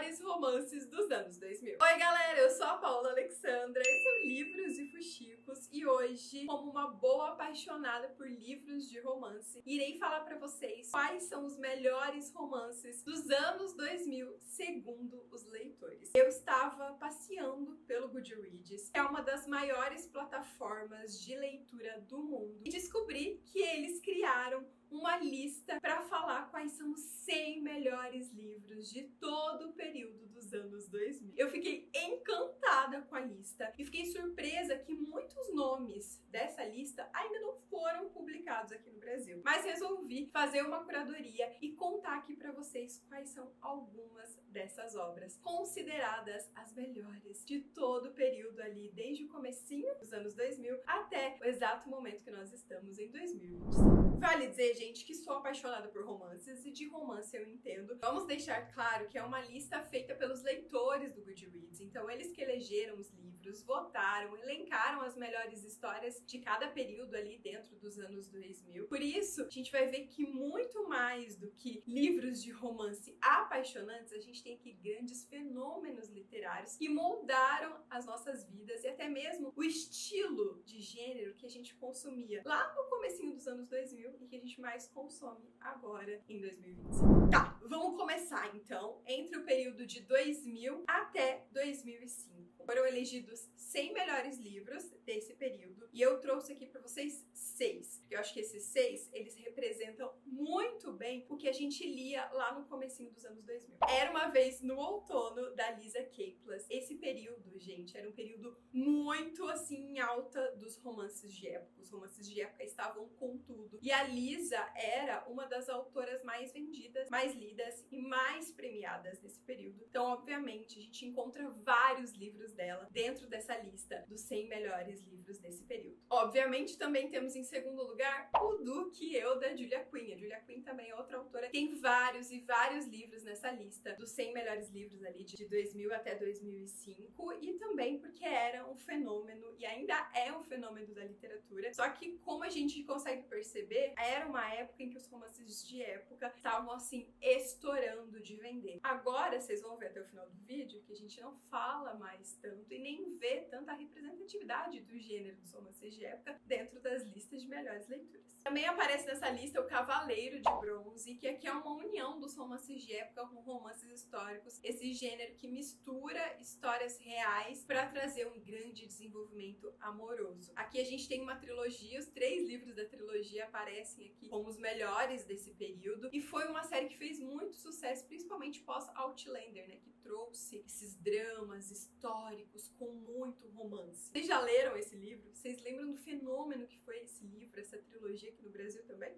melhores romances dos anos 2000. Oi galera, eu sou a Paula Alexandra, esse é o Livros e Fuxicos e hoje, como uma boa apaixonada por livros de romance, irei falar pra vocês quais são os melhores romances dos anos 2000 segundo os leitores. Eu estava passeando pelo Goodreads, que é uma das maiores plataformas de leitura do mundo, e descobri que eles criaram uma lista para falar quais são os 100 melhores livros de todo o período dos anos 2000. Eu fiquei encantada com a lista e fiquei surpresa que muitos nomes dessa lista ainda não foram publicados aqui no Brasil. Mas resolvi fazer uma curadoria e contar aqui para vocês quais são algumas dessas obras consideradas as melhores de todo o período ali, desde o comecinho dos anos 2000 até o exato momento que nós estamos em 2025. Vale dizer, gente, que sou apaixonada por romances e de romance eu entendo. Vamos deixar claro que é uma lista feita pelos leitores do Goodreads. Então eles que elegeram os livros, votaram, elencaram as melhores histórias de cada período ali dentro dos anos 2000. Por isso, a gente vai ver que muito mais do que livros de romance apaixonantes, a gente tem aqui grandes fenômenos literários que moldaram as nossas vidas e até mesmo o estilo de gênero que a gente consumia lá no comecinho dos anos 2000 e que a gente mais consome agora em 2025. Tá, vamos começar então entre o período de 2000 até 2005. Foram elegidos 100 melhores livros desse período e eu trouxe aqui para vocês 6, porque eu acho que esses 6, eles representam muito bem o que a gente lia lá no comecinho dos anos 2000. Era uma vez no outono, da Lisa Kleypas. Esse período, gente, era um período muito assim em alta dos romances de época. Os romances de época estavam com tudo. E a Lisa era uma das autoras mais vendidas, mais lidas e mais premiadas nesse período. Então, obviamente, a gente encontra vários livros dela dentro dessa lista dos 100 melhores livros desse período. Obviamente, também temos em segundo lugar o Do Que Eu, da Julia Quinn. A Julia Quinn também é outra autora. Tem vários e vários livros nessa lista dos 100 melhores livros ali de 2000 até 2005 e também porque era um fenômeno e ainda é um fenômeno da literatura. Só que, como a gente consegue perceber, era uma época em que os romances de época estavam assim estourando de vender. Agora vocês vão ver até o final do vídeo que a gente não fala mais tanto e nem vê tanta representatividade do gênero dos romances de época dentro das listas de melhores leituras. Também aparece nessa lista o Cavaleiro de Bronze, que aqui é uma união dos romances de época com romances históricos, esse gênero que mistura histórias reais para trazer um grande desenvolvimento amoroso. Aqui a gente tem uma trilogia, os 3 livros da trilogia aparecem aqui como os melhores desse período e foi uma série que fez muito sucesso, principalmente pós Outlander, né, que trouxe esses dramas históricos com muito romance. Vocês já leram esse livro? Vocês lembram do fenômeno que foi esse livro, essa trilogia aqui no Brasil também?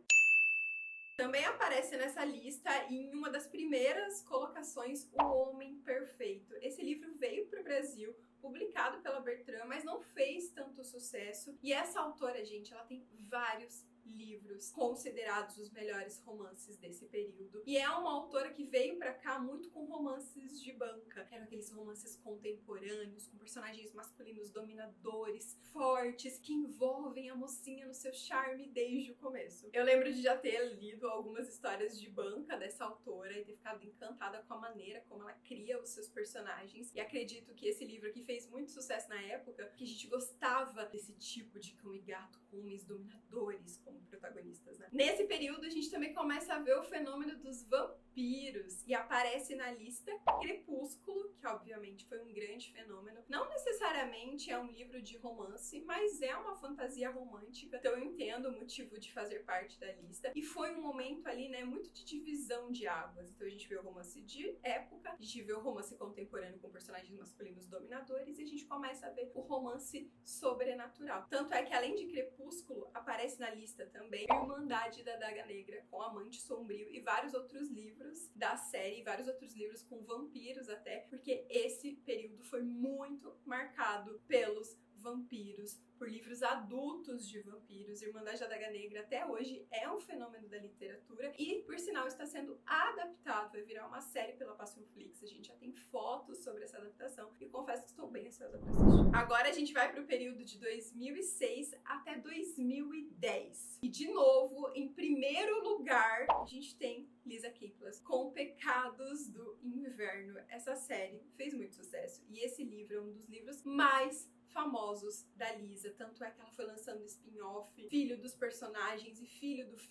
Também aparece nessa lista, em uma das primeiras colocações, O Homem Perfeito. Esse livro veio para o Brasil, publicado pela Bertrand, mas não fez tanto sucesso. E essa autora, gente, ela tem vários livros considerados os melhores romances desse período. E é uma autora que veio pra cá muito com romances de banca. Eram aqueles romances contemporâneos, com personagens masculinos dominadores, fortes, que envolvem a mocinha no seu charme desde o começo. Eu lembro de já ter lido algumas histórias de banca dessa autora e ter ficado encantada com a maneira como ela cria os seus personagens. E acredito que esse livro aqui fez muito sucesso na época, que a gente gostava desse tipo de cão e gato com homens dominadores como protagonistas, né? Nesse período a gente também começa a ver o fenômeno dos vampiros e aparece na lista Crepúsculo, que obviamente foi um grande fenômeno. Não necessariamente é um livro de romance, mas é uma fantasia romântica, então eu entendo o motivo de fazer parte da lista. E foi um momento ali, né, muito de divisão de águas. Então a gente vê o romance de época, a gente vê o romance contemporâneo com personagens masculinos dominadores e a gente começa a ver o romance sobrenatural. Tanto é que além de Crepúsculo, aparece na lista também Irmandade da Adaga Negra, com Amante Sombrio e vários outros livros da série, vários outros livros com vampiros até, porque esse período foi muito marcado pelos vampiros, por livros adultos de vampiros. Irmandade da Adaga Negra até hoje é um fenômeno da literatura e, por sinal, está sendo adaptado, vai virar uma série pela Passionflix. A gente já tem fotos sobre essa adaptação e confesso que estou bem ansiosa para assistir. Agora a gente vai para o período de 2006 até 2010. E, de novo, em primeiro lugar, a gente tem Lisa Kleypas com Pecados do Inverno. Inverno, essa série fez muito sucesso. E esse livro é um dos livros mais famosos da Lisa, tanto é que ela foi lançando spin-off, filho dos personagens e filho dos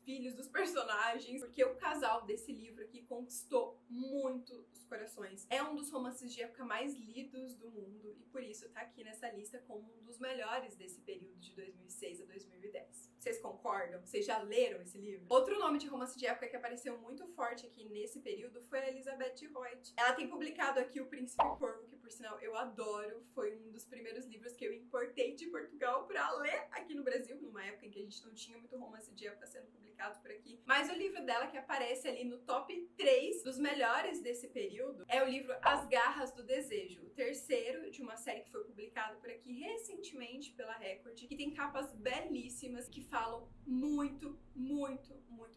filhos dos personagens, porque o casal desse livro aqui conquistou muito os corações. É um dos romances de época mais lidos do mundo e por isso tá aqui nessa lista como um dos melhores desse período de 2006 a 2010. Vocês concordam? Vocês já leram esse livro? Outro nome de romance de época que apareceu muito forte aqui nesse período foi a Elizabeth Hoyt. Ela tem publicado aqui O Príncipe Corvo, que por sinal eu adoro, foi um dos primeiros livros que eu importei de Portugal pra ler aqui no Brasil, numa época em que a gente não tinha muito romance de época sendo publicado por aqui. Mas o livro dela que aparece ali no top 3 dos melhores desse período é o livro As Garras do Desejo, o terceiro de uma série que foi publicado por aqui recentemente pela Record, que tem capas belíssimas que falam muito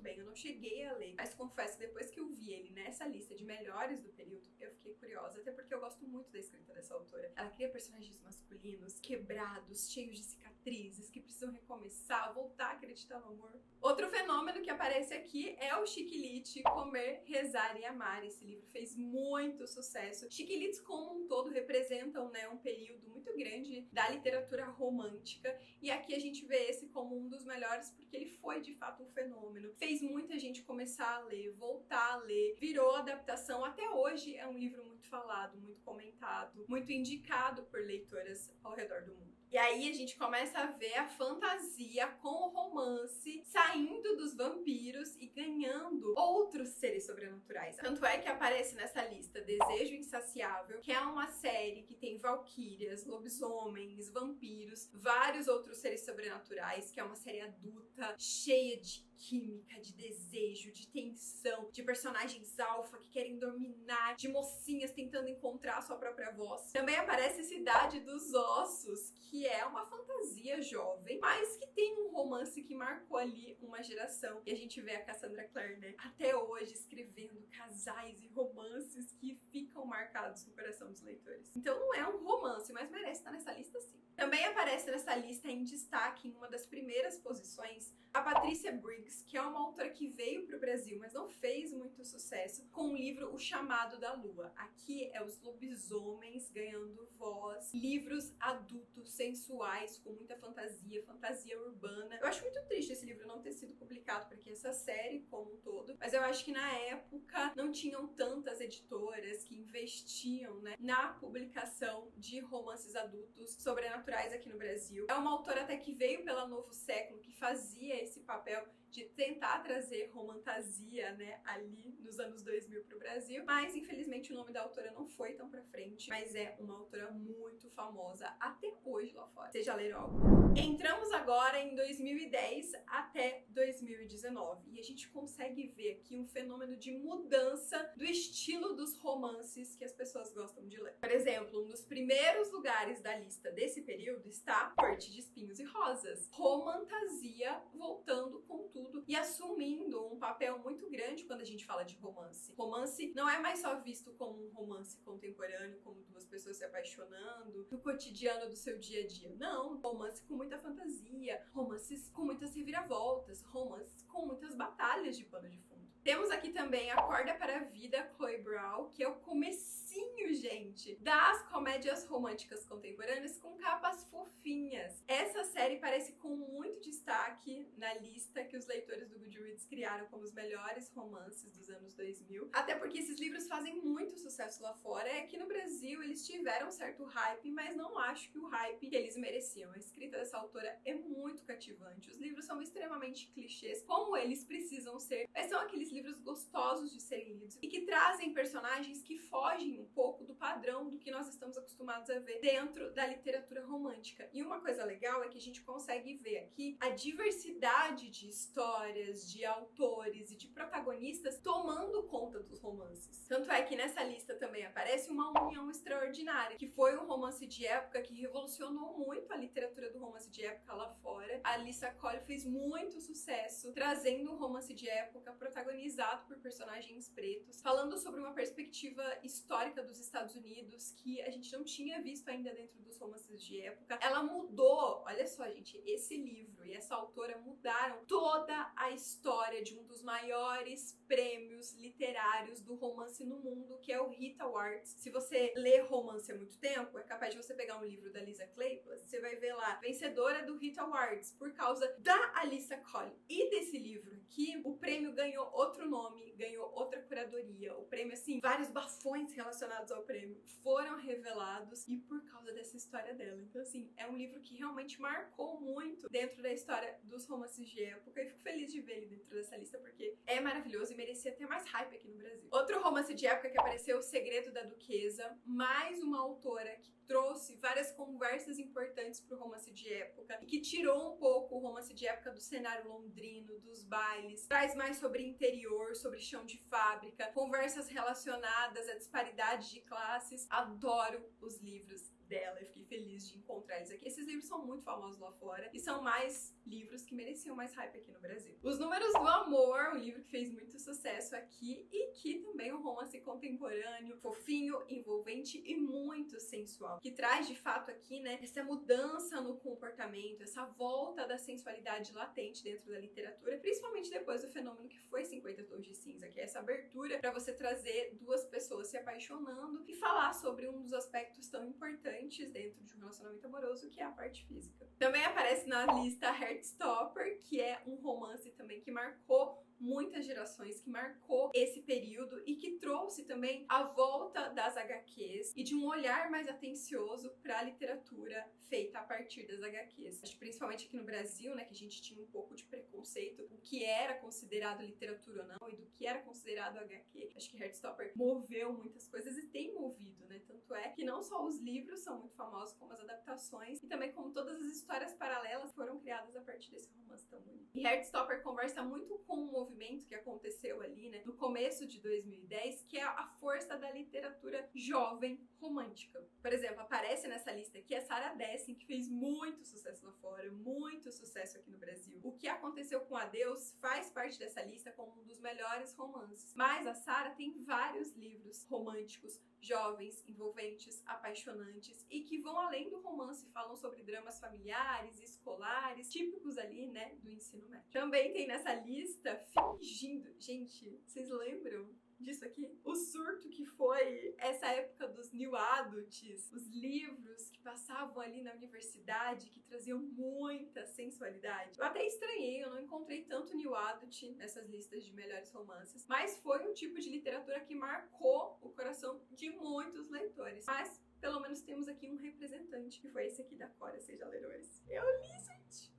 bem. Eu não cheguei a ler, mas confesso, depois que eu vi ele nessa lista de melhores do período, eu fiquei curiosa, até porque eu gosto muito da escrita dessa autora. Ela cria personagens masculinos, quebrados, cheios de cicatrizes, que precisam recomeçar, voltar a acreditar no amor. Outro fenômeno que aparece aqui é o Chiquilite, Comer, Rezar e Amar. Esse livro fez muito sucesso. Chiquilites como um todo representam, né, um período muito grande da literatura romântica e aqui a gente vê esse como um dos melhores porque ele foi de fato um fenômeno. Fez muita gente começar a ler, voltar a ler, virou adaptação. Até hoje é um livro muito falado, muito comentado, muito indicado por leitoras ao redor do mundo. E aí a gente começa a ver a fantasia com o romance saindo dos vampiros e ganhando outros seres sobrenaturais. Tanto é que aparece nessa lista Desejo Insaciável, que é uma série que tem valquírias, lobisomens, vampiros, vários outros seres sobrenaturais, que é uma série adulta, cheia de química, de desejo, de tensão, de personagens alfa que querem dominar, de mocinhas tentando encontrar a sua própria voz. Também aparece Cidade dos Ossos, que é uma fantasia jovem, mas que tem um romance que marcou ali uma geração. E a gente vê a Cassandra Clare, né, até hoje escrevendo casais e romances que ficam marcados no coração dos leitores. Então não é um romance, mas merece estar nessa lista sim. Também aparece nessa lista em destaque, em uma das primeiras posições, a Patricia Briggs, que é uma autora que veio para o Brasil, mas não fez muito sucesso, com o livro O Chamado da Lua. Aqui é os lobisomens ganhando voz, livros adultos, sensuais, com muita fantasia, fantasia urbana. Eu acho muito triste esse livro não ter sido publicado, porque essa série como um todo, mas eu acho que na época não tinham tantas editoras que investiam, né, na publicação de romances adultos sobrenaturais aqui no Brasil. É uma autora até que veio pela Novo Século, que fazia esse papel de tentar trazer romantasia, né, ali nos anos 2000 pro Brasil, mas infelizmente o nome da autora não foi tão pra frente, mas é uma autora muito famosa até hoje lá fora. Vocês já leram algo? Entramos agora em 2010 até 2019 e a gente consegue ver aqui um fenômeno de mudança do estilo dos romances que as pessoas gostam de ler. Por exemplo, um dos primeiros lugares da lista desse período está Corte de Espinhos e Rosas. Romantasia voltando com tudo e assumindo um papel muito grande quando a gente fala de romance. Romance não é mais só visto como um romance contemporâneo, como duas pessoas se apaixonando, do cotidiano do seu dia a dia. Não, romance com muita fantasia, romances com muitas reviravoltas, romances com muitas batalhas de pano de fundo. Temos aqui também Acorda para a Vida, Chloe Brown, que é o comecinho, gente, das comédias românticas contemporâneas com capas fofinhas. Essa série parece com muito destaque na lista que os leitores do Goodreads criaram como os melhores romances dos anos 2000. Até porque esses livros fazem muito sucesso lá fora. É que no Brasil eles tiveram certo hype, mas não acho que o hype que eles mereciam. A escrita dessa autora é muito cativante. Os livros são extremamente clichês, como eles precisam ser, mas são aqueles livros gostosos de serem lidos e que trazem personagens que fogem um pouco do padrão do que nós estamos acostumados a ver dentro da literatura romântica. E uma coisa legal é que a gente consegue ver aqui a diversidade de histórias, de autores e de protagonistas tomando conta dos romances. Tanto é que nessa lista também aparece Uma União Extraordinária, que foi um romance de época que revolucionou muito a literatura do romance de época lá fora. A Alyssa Cole fez muito sucesso trazendo um romance de época protagonizado por personagens pretos, falando falando sobre uma perspectiva histórica dos Estados Unidos que a gente não tinha visto ainda dentro dos romances de época. Ela mudou, olha só, gente, esse livro e essa autora mudaram toda a história de um dos maiores prêmios literários do romance no mundo, que é o Rita Awards. Se você lê romance há muito tempo, é capaz de você pegar um livro da Lisa Kleypas, você vai ver lá, vencedora do Rita Awards, por causa da Alyssa Collins. E desse livro aqui, o prêmio ganhou outro nome, ganhou outra curadoria. O prêmio, assim, vários bafões relacionados ao prêmio foram revelados e por causa dessa história dela. Então, assim, é um livro que realmente marcou muito dentro da história dos romances de época e fico feliz de ver ele dentro dessa lista porque é maravilhoso e merecia ter mais hype aqui no Brasil. Outro romance de época que apareceu, O Segredo da Duquesa, mais uma autora que trouxe várias conversas importantes pro romance de época e que tirou um pouco o romance de época do cenário londrino, dos bailes, traz mais sobre interior, sobre chão de fábrica, conversas relacionadas à disparidade de classes. Adoro os livros dela, eu fiquei feliz de encontrar eles aqui. Esses livros são muito famosos lá fora e são mais livros que mereciam mais hype aqui no Brasil. Os Números do Amor, um livro que fez muito sucesso aqui e que também é um romance contemporâneo, fofinho, envolvente e muito sensual, que traz de fato aqui, né, essa mudança no comportamento, essa volta da sensualidade latente dentro da literatura, principalmente depois do fenômeno que foi 50 Tons de Cinza, que é essa abertura para você trazer duas pessoas se apaixonando e falar sobre um dos aspectos tão importantes dentro de um relacionamento amoroso, que é a parte física. Também aparece na lista Heartstopper, que é um romance também que marcou muitas gerações, que marcou esse período e que trouxe também a volta das HQs e de um olhar mais atencioso para a literatura feita a partir das HQs. Acho que principalmente aqui no Brasil, né, que a gente tinha um pouco de preconceito o que era considerado literatura ou não e do que era considerado HQ. Acho que Heartstopper moveu muitas coisas e tem movido, né? Tanto é que não só os livros são muito famosos, como as adaptações e também como todas as histórias paralelas foram criadas a partir desse romance tão bonito. E Heartstopper conversa muito com o movimento que aconteceu ali, né, no começo de 2010, que é a força da literatura jovem romântica. Por exemplo, aparece nessa lista aqui a Sarah Dessen, que fez muito sucesso lá fora, muito sucesso aqui no Brasil. O que aconteceu com Adeus faz parte dessa lista como um dos melhores romances. Mas a Sarah tem vários livros românticos, jovens, envolventes, apaixonantes e que vão além do romance, falam sobre dramas familiares, escolares, típicos ali, né, do ensino médio. Também tem nessa lista Fingindo. Gente, vocês lembram disso aqui? O surto que foi essa época dos new adults, os livros que passavam ali na universidade, que traziam muita sensualidade. Eu até estranhei, eu não encontrei tanto new adult nessas listas de melhores romances, mas foi um tipo de literatura que marcou o coração de muitos leitores. Mas pelo menos temos aqui um representante, que foi esse aqui da Cora. Vocês já leram esse? Eu li, gente!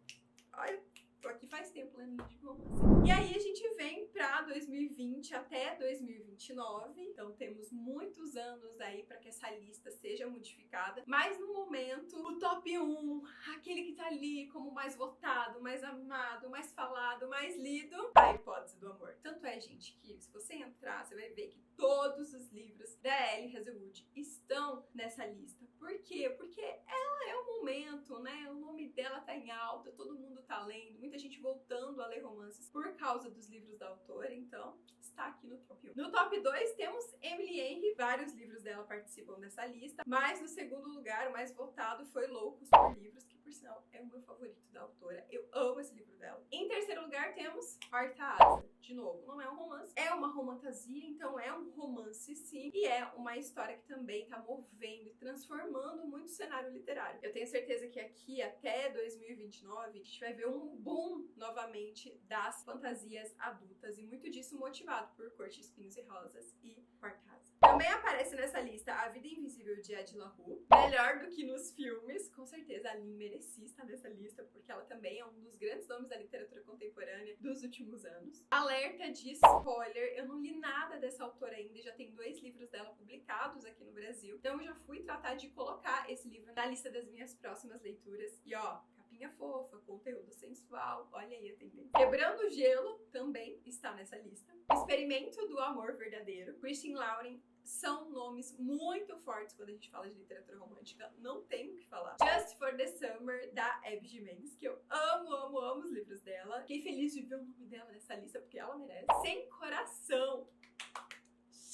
Olha, tô aqui faz tempo lendo livro de romance. E aí a gente vem pra 2020 até 2029, então temos muitos anos aí para que essa lista seja modificada, mas no momento o top 1, aquele que tá ali como mais votado, mais amado, mais falado, mais lido, A Hipótese do Amor. Tanto é, gente, que se você entrar, você vai ver que todos os livros da Ellie Hazelwood estão nessa lista. Por quê? Porque ela é o momento, né? O nome dela tá em alta, todo mundo tá lendo, muita gente voltando a ler romances por causa dos livros da autora, então está aqui no top 1. No top 2 temos Emily Henry, vários livros dela participam dessa lista, mas no segundo lugar, o mais votado foi Loucos por Livros, que por sinal é o meu favorito da autora, eu amo esse livro dela. Em terceiro lugar temos Quarta Asa. De novo, não é um romance, é uma romantasia, então é um romance sim, e é uma história que também tá movendo e transformando muito o cenário literário. Eu tenho certeza que aqui até 2029 a gente vai ver um boom novamente das fantasias adultas e muito disso motivado por Corte, Espinhos e Rosas e Quarta Asa. Também aparece nessa lista A Vida Invisível de Ed La Rue, melhor do que nos filmes, com certeza a Lin merecia estar nessa lista porque ela também é um dos grandes nomes da literatura contemporânea dos últimos anos. Alerta de spoiler, eu não li nada dessa autora ainda, já tem 2 livros dela publicados aqui no Brasil, então eu já fui tratar de colocar esse livro na lista das minhas próximas leituras e ó, capinha fofa, conteúdo sensual, olha aí a tendência. Quebrando o Gelo também está nessa lista. Experimento do Amor Verdadeiro, Christine Lauren, são nomes muito fortes quando a gente fala de literatura romântica, não tem o que falar. Just for the Summer, da Abby Jimenez, que eu amo, amo, amo os livros dela. Fiquei feliz de ver o nome dela nessa lista, porque ela merece. Sem Coração.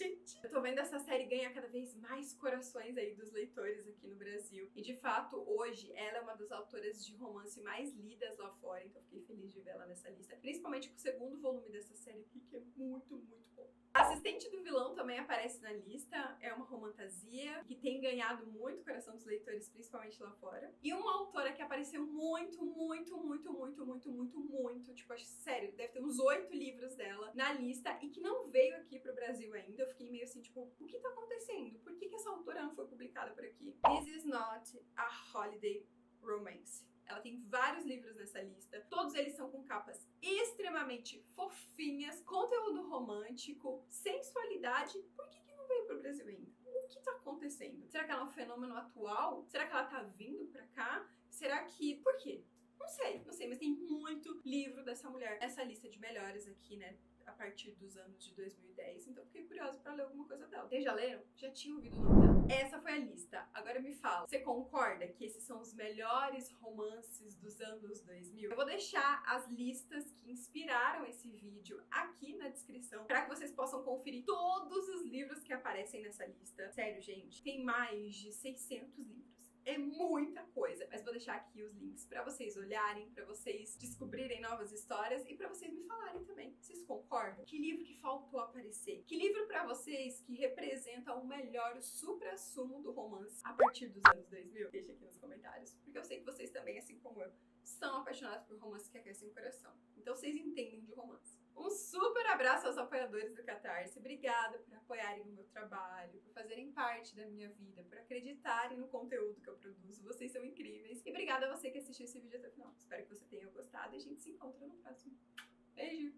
gente. Eu tô vendo essa série ganhar cada vez mais corações aí dos leitores aqui no Brasil. E de fato, hoje, ela é uma das autoras de romance mais lidas lá fora. Então eu fiquei feliz de ver ela nessa lista. Principalmente com o segundo volume dessa série aqui, que é muito, muito bom. Assistente do Vilão também aparece na lista. É uma romantasia que tem ganhado muito o coração dos leitores, principalmente lá fora. E uma autora que apareceu muito, tipo, acho sério, deve ter uns 8 livros dela na lista e que não veio aqui pro Brasil ainda. Eu fiquei meio assim, tipo, o que tá acontecendo? Por que essa autora não foi publicada por aqui? This is not a holiday romance. Ela tem vários livros nessa lista, todos eles são com capas extremamente fofinhas, conteúdo romântico, sensualidade. Por que não veio pro Brasil ainda? O que tá acontecendo? Será que ela é um fenômeno atual? Será que ela tá vindo pra cá? Será que... Por quê? Não sei, mas tem muito livro dessa mulher nessa lista de melhores aqui, né? A partir dos anos de 2010, então fiquei curiosa pra ler alguma coisa dela. Vocês já leram? Já tinha ouvido o nome dela? Essa foi a lista. Agora me fala, você concorda que esses são os melhores romances dos anos 2000? Eu vou deixar as listas que inspiraram esse vídeo aqui na descrição pra que vocês possam conferir todos os livros que aparecem nessa lista. Sério, gente, tem mais de 600 livros. É muita coisa, mas vou deixar aqui os links pra vocês olharem, pra vocês descobrirem novas histórias e pra vocês me falarem também. Vocês concordam? Que livro que faltou aparecer? Que livro pra vocês que representa o melhor, o supra-sumo do romance a partir dos anos 2000? Deixa aqui nos comentários, porque eu sei que vocês também, assim como eu, são apaixonados por romances que aquecem o coração. Então vocês entendem de romance. Um super abraço aos apoiadores do Catarse. Obrigada por apoiarem o meu trabalho, por fazerem parte da minha vida, por acreditarem no conteúdo que eu produzo. Vocês são incríveis. E obrigada a você que assistiu esse vídeo até o final. Espero que você tenha gostado e a gente se encontra no próximo. Beijo!